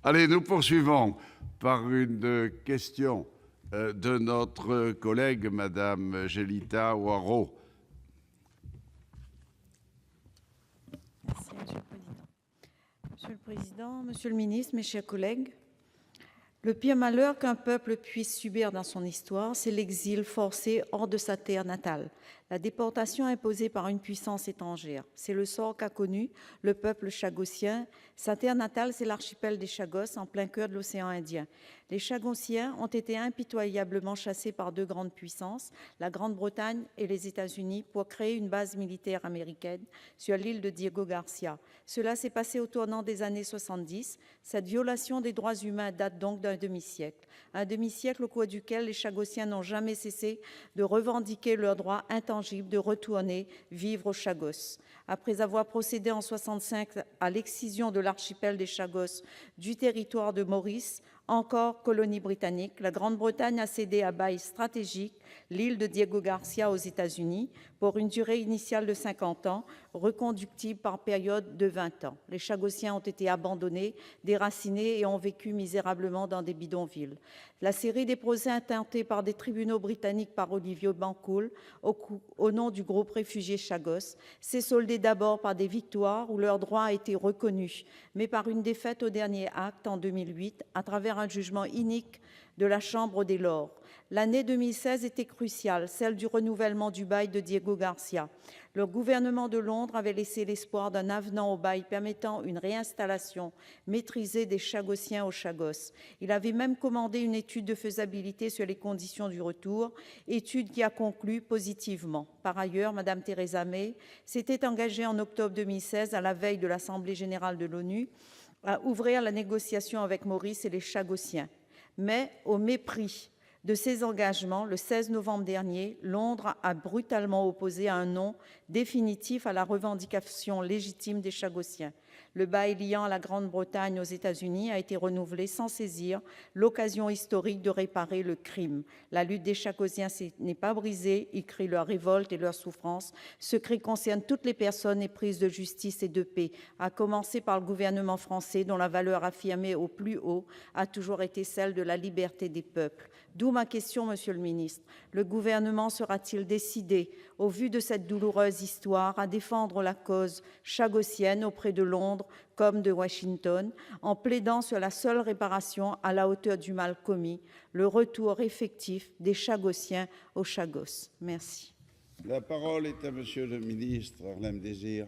Allez, nous poursuivons par une question de notre collègue, Madame Jélita Waro. Merci, Monsieur le Président. Monsieur le Président, Monsieur le Ministre, mes chers collègues, le pire malheur qu'un peuple puisse subir dans son histoire, c'est l'exil forcé hors de sa terre natale, la déportation imposée par une puissance étrangère. C'est le sort qu'a connu le peuple chagossien. Sa terre natale, c'est l'archipel des Chagos, en plein cœur de l'océan Indien. Les Chagossiens ont été impitoyablement chassés par deux grandes puissances, la Grande-Bretagne et les États-Unis, pour créer une base militaire américaine sur l'île de Diego Garcia. Cela s'est passé au tournant des années 70. Cette violation des droits humains date donc d'un demi-siècle. Un demi-siècle au cours duquel les Chagossiens n'ont jamais cessé de revendiquer leur droit intangible de retourner vivre aux Chagos. Après avoir procédé en 65 à l'excision de l'archipel des Chagos du territoire de Maurice, encore colonie britannique, la Grande-Bretagne a cédé à bail stratégique l'île de Diego Garcia aux États-Unis pour une durée initiale de 50 ans, reconductible par période de 20 ans. Les Chagossiens ont été abandonnés, déracinés et ont vécu misérablement dans des bidonvilles. La série des procès intentés par des tribunaux britanniques par Olivier Bancoul au nom du groupe réfugié Chagos s'est soldée d'abord par des victoires où leur droit a été reconnu, mais par une défaite au dernier acte en 2008 à travers un jugement inique de la Chambre des Lords. L'année 2016 était cruciale, celle du renouvellement du bail de Diego Garcia. Le gouvernement de Londres avait laissé l'espoir d'un avenant au bail permettant une réinstallation maîtrisée des Chagossiens aux Chagos. Il avait même commandé une étude de faisabilité sur les conditions du retour, étude qui a conclu positivement. Par ailleurs, Mme Theresa May s'était engagée en octobre 2016, à la veille de l'Assemblée générale de l'ONU, à ouvrir la négociation avec Maurice et les Chagossiens. Mais, au mépris de ces engagements, le 16 novembre dernier, Londres a brutalement opposé un non définitif à la revendication légitime des Chagossiens. Le bail liant la Grande-Bretagne aux États-Unis a été renouvelé sans saisir l'occasion historique de réparer le crime. La lutte des Chagossiens n'est pas brisée, ils crient leur révolte et leur souffrance. Ce cri concerne toutes les personnes éprises de justice et de paix, à commencer par le gouvernement français, dont la valeur affirmée au plus haut a toujours été celle de la liberté des peuples. D'où ma question, Monsieur le Ministre. Le gouvernement sera-t-il décidé, au vu de cette douloureuse histoire, à défendre la cause chagossienne auprès de Londres comme de Washington, en plaidant sur la seule réparation à la hauteur du mal commis, le retour effectif des Chagossiens aux Chagos? Merci. La parole est à Monsieur le ministre Harlem Désir.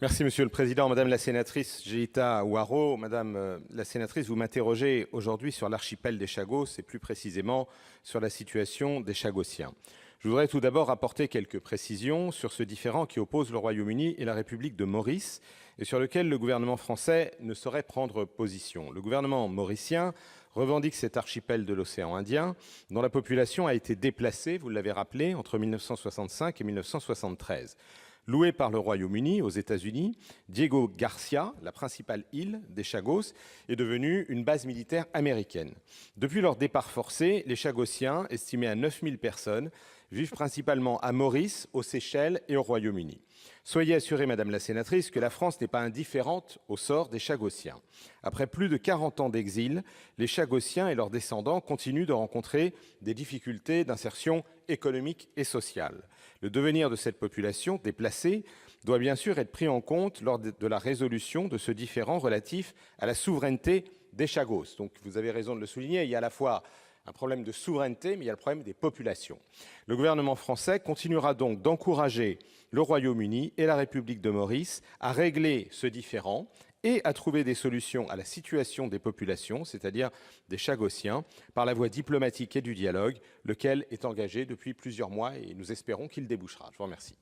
Merci, Monsieur le Président. Madame la sénatrice Jélita Waro, Madame la sénatrice, vous m'interrogez aujourd'hui sur l'archipel des Chagos et plus précisément sur la situation des Chagossiens. Je voudrais tout d'abord apporter quelques précisions sur ce différend qui oppose le Royaume-Uni et la République de Maurice et sur lequel le gouvernement français ne saurait prendre position. Le gouvernement mauricien revendique cet archipel de l'océan Indien dont la population a été déplacée, vous l'avez rappelé, entre 1965 et 1973. Loué par le Royaume-Uni aux États-Unis, Diego Garcia, la principale île des Chagos, est devenue une base militaire américaine. Depuis leur départ forcé, les Chagossiens, estimés à 9000 personnes, vivent principalement à Maurice, aux Seychelles et au Royaume-Uni. Soyez assurée, Madame la sénatrice, que la France n'est pas indifférente au sort des Chagossiens. Après plus de 40 ans d'exil, les Chagossiens et leurs descendants continuent de rencontrer des difficultés d'insertion économique et sociale. Le devenir de cette population déplacée doit bien sûr être pris en compte lors de la résolution de ce différend relatif à la souveraineté des Chagos. Donc vous avez raison de le souligner, il y a à la fois un problème de souveraineté, mais il y a le problème des populations. Le gouvernement français continuera donc d'encourager le Royaume-Uni et la République de Maurice à régler ce différend et à trouver des solutions à la situation des populations, c'est-à-dire des Chagossiens, par la voie diplomatique et du dialogue, lequel est engagé depuis plusieurs mois et nous espérons qu'il débouchera. Je vous remercie.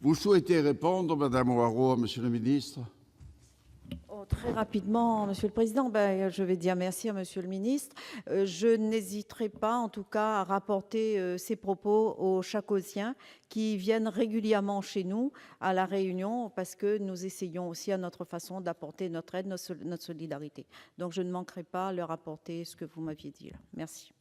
Vous souhaitez répondre, Madame Waro, à Monsieur le ministre? Très rapidement, Monsieur le Président, je vais dire merci à Monsieur le ministre. Je n'hésiterai pas, en tout cas, à rapporter ces propos aux Chagossiens qui viennent régulièrement chez nous à La Réunion, parce que nous essayons aussi à notre façon d'apporter notre aide, notre solidarité. Donc je ne manquerai pas à leur apporter ce que vous m'aviez dit là. Merci.